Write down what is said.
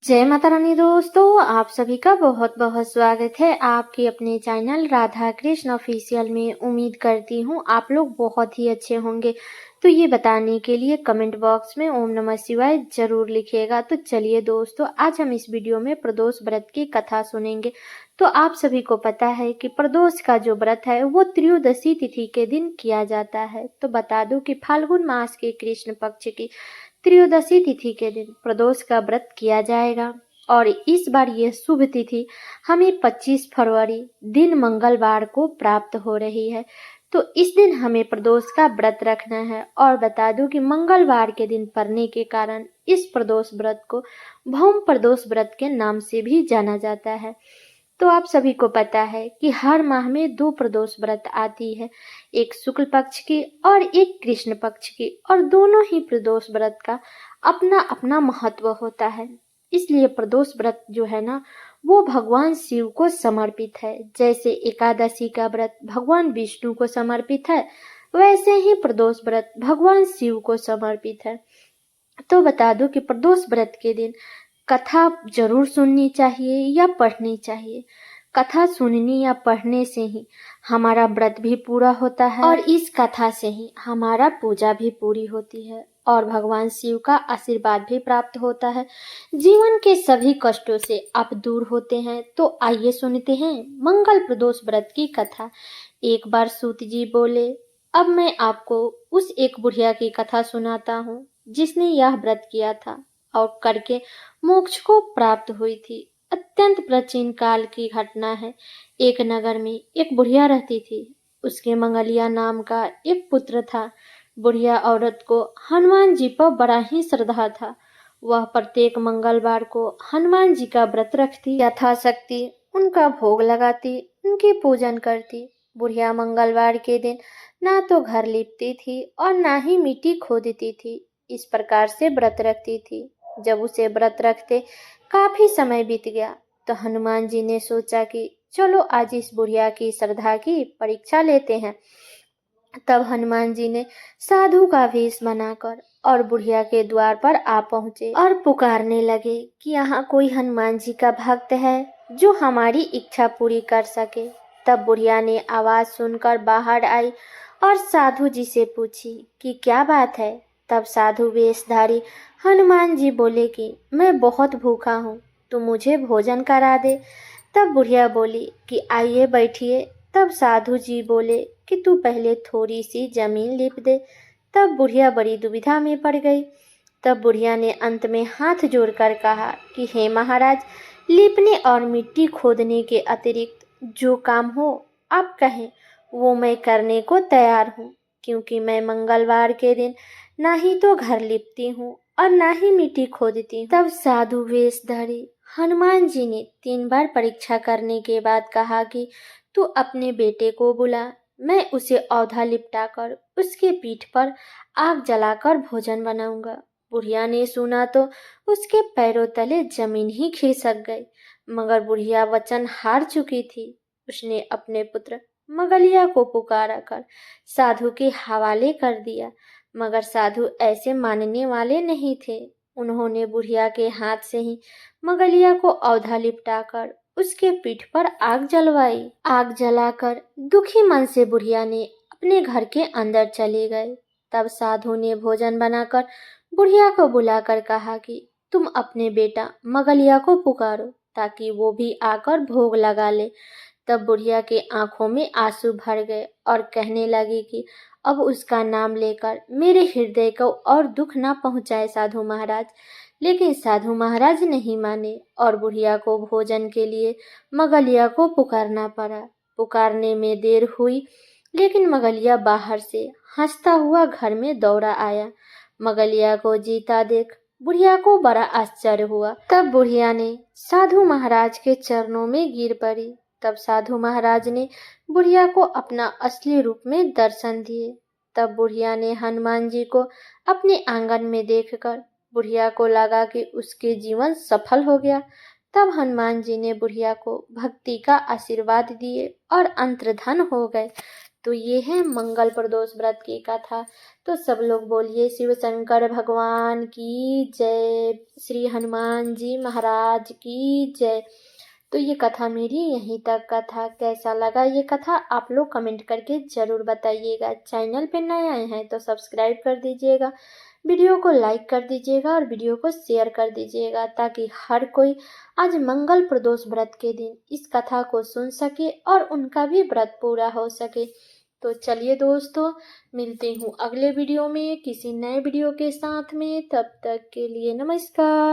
जय माता रानी दोस्तों, आप सभी का बहुत बहुत स्वागत है आपके अपने चैनल राधा कृष्ण ऑफिशियल में। उम्मीद करती हूँ आप लोग बहुत ही अच्छे होंगे। तो ये बताने के लिए कमेंट बॉक्स में ओम नमः शिवाय जरूर लिखिएगा। तो चलिए दोस्तों, आज हम इस वीडियो में प्रदोष व्रत की कथा सुनेंगे। तो आप सभी को पता है कि प्रदोष का जो व्रत है वो त्रयोदशी तिथि के दिन किया जाता है। तो बता दूं कि फाल्गुन मास के कृष्ण पक्ष की त्रयोदशी तिथि के दिन प्रदोष का व्रत किया जाएगा। और इस बार यह शुभ तिथि हमें 25 फरवरी दिन मंगलवार को प्राप्त हो रही है। तो इस दिन हमें प्रदोष का व्रत रखना है। और बता दूं कि मंगलवार के दिन पड़ने के कारण इस प्रदोष व्रत को भौम प्रदोष व्रत के नाम से भी जाना जाता है। तो आप सभी को पता है कि हर माह में 2 प्रदोष व्रत आती है, एक शुक्ल पक्ष की और एक कृष्ण पक्ष की। और दोनों ही प्रदोष व्रत का अपना अपना महत्व होता है। इसलिए प्रदोष व्रत जो है ना, वो भगवान शिव को समर्पित है। जैसे एकादशी का व्रत भगवान विष्णु को समर्पित है, वैसे ही प्रदोष व्रत भगवान शिव को समर्पित है। तो बता दूं कि प्रदोष व्रत के दिन कथा जरूर सुननी चाहिए या पढ़नी चाहिए। कथा सुनने या पढ़ने से ही हमारा व्रत भी पूरा होता है और इस कथा से ही हमारा पूजा भी पूरी होती है और भगवान शिव का आशीर्वाद भी प्राप्त होता है। जीवन के सभी कष्टों से आप दूर होते हैं। तो आइए सुनते हैं मंगल प्रदोष व्रत की कथा। एक बार सूत जी बोले, अब मैं आपको उस एक बुढ़िया की कथा सुनाता हूँ जिसने यह व्रत किया था और करके मोक्ष को प्राप्त हुई थी। अत्यंत प्राचीन काल की घटना है। एक नगर में एक बुढ़िया रहती थी। उसके मंगलिया नाम का एक पुत्र था। बुढ़िया औरत को हनुमान जी पर बड़ा ही श्रद्धा था। वह प्रत्येक मंगलवार को हनुमान जी का व्रत रखती, यथाशक्ति उनका भोग लगाती, उनकी पूजन करती। बुढ़िया मंगलवार के दिन ना तो घर लिपती थी और ना ही मिट्टी खोदती थी। इस प्रकार से व्रत रखती थी। जब उसे व्रत रखते काफी समय बीत गया तो हनुमान जी ने सोचा कि चलो आज इस बुढ़िया की श्रद्धा की परीक्षा लेते हैं। तब हनुमान जी ने साधु का वेश बनाकर और बुढ़िया के द्वार पर आ पहुंचे और पुकारने लगे कि यहाँ कोई हनुमान जी का भक्त है जो हमारी इच्छा पूरी कर सके। तब बुढ़िया ने आवाज सुनकर बाहर आई और साधु जी से पूछी कि क्या बात है। तब साधु वेशधारी हनुमान जी बोले कि मैं बहुत भूखा हूँ, तो मुझे भोजन करा दे। तब बुढ़िया बोली कि आइए बैठिए। तब साधु जी बोले कि तू पहले थोड़ी सी जमीन लीप दे। तब बुढ़िया बड़ी दुविधा में पड़ गई। तब बुढ़िया ने अंत में हाथ जोड़कर कहा कि हे महाराज, लीपने और मिट्टी खोदने के अतिरिक्त जो काम हो आप कहें वो मैं करने को तैयार हूँ, क्योंकि मैं मंगलवार के दिन ना ही तो घर लिपती हूँ और ना ही मिट्टी खोदती हूँ। तब साधु वेशधारी हनुमान जी ने 3 बार परीक्षा करने के बाद कहा कि तू अपने बेटे को बुला, मैं उसे औधा लिपटाकर उसके पीठ पर आग जलाकर भोजन बनाऊंगा। बुढ़िया ने सुना तो उसके पैरों तले जमीन ही खिसक गई। मगर बुढ़िया वचन हार चुकी थी। उसने अपने पुत्र मगलिया को पुकारा कर साधु के हवाले कर दिया। मगर साधु ऐसे मानने वाले नहीं थे। उन्होंने बुढ़िया के हाथ से ही मगलिया को औधा लिपटाकर उसके पीठ पर आग जलवाई। आग जलाकर दुखी मन से बुढ़िया ने अपने घर के अंदर चले गए। तब साधु ने भोजन बनाकर बुढ़िया को बुलाकर कहा कि तुम अपने बेटा मगलिया को पुकारो ताकि वो भी आकर भोग लगा ले। तब बुढ़िया के आंखों में आंसू भर गए और कहने लगी कि अब उसका नाम लेकर मेरे हृदय को और दुख ना पहुंचाए साधु महाराज। लेकिन साधु महाराज नहीं माने और बुढ़िया को भोजन के लिए मगलिया को पुकारना पड़ा। पुकारने में देर हुई, लेकिन मगलिया बाहर से हंसता हुआ घर में दौड़ा आया। मगलिया को जीता देख बुढ़िया को बड़ा आश्चर्य हुआ। तब बुढ़िया ने साधु महाराज के चरणों में गिर पड़ी। तब साधु महाराज ने बुढ़िया को अपना असली रूप में दर्शन दिए। तब बुढ़िया ने हनुमान जी को अपने आंगन में देखकर बुढ़िया को लगा कि उसके जीवन सफल हो गया। तब हनुमान जी ने बुढ़िया को भक्ति का आशीर्वाद दिए और अंतर्धान हो गए। तो ये है मंगल प्रदोष व्रत की कथा। तो सब लोग बोलिए शिव शंकर भगवान की जय, श्री हनुमान जी महाराज की जय। तो ये कथा मेरी यहीं तक का था। कैसा लगा ये कथा आप लोग कमेंट करके ज़रूर बताइएगा। चैनल पे नए आए हैं तो सब्सक्राइब कर दीजिएगा, वीडियो को लाइक कर दीजिएगा और वीडियो को शेयर कर दीजिएगा, ताकि हर कोई आज मंगल प्रदोष व्रत के दिन इस कथा को सुन सके और उनका भी व्रत पूरा हो सके। तो चलिए दोस्तों, मिलती हूँ अगले वीडियो में किसी नए वीडियो के साथ में। तब तक के लिए नमस्कार।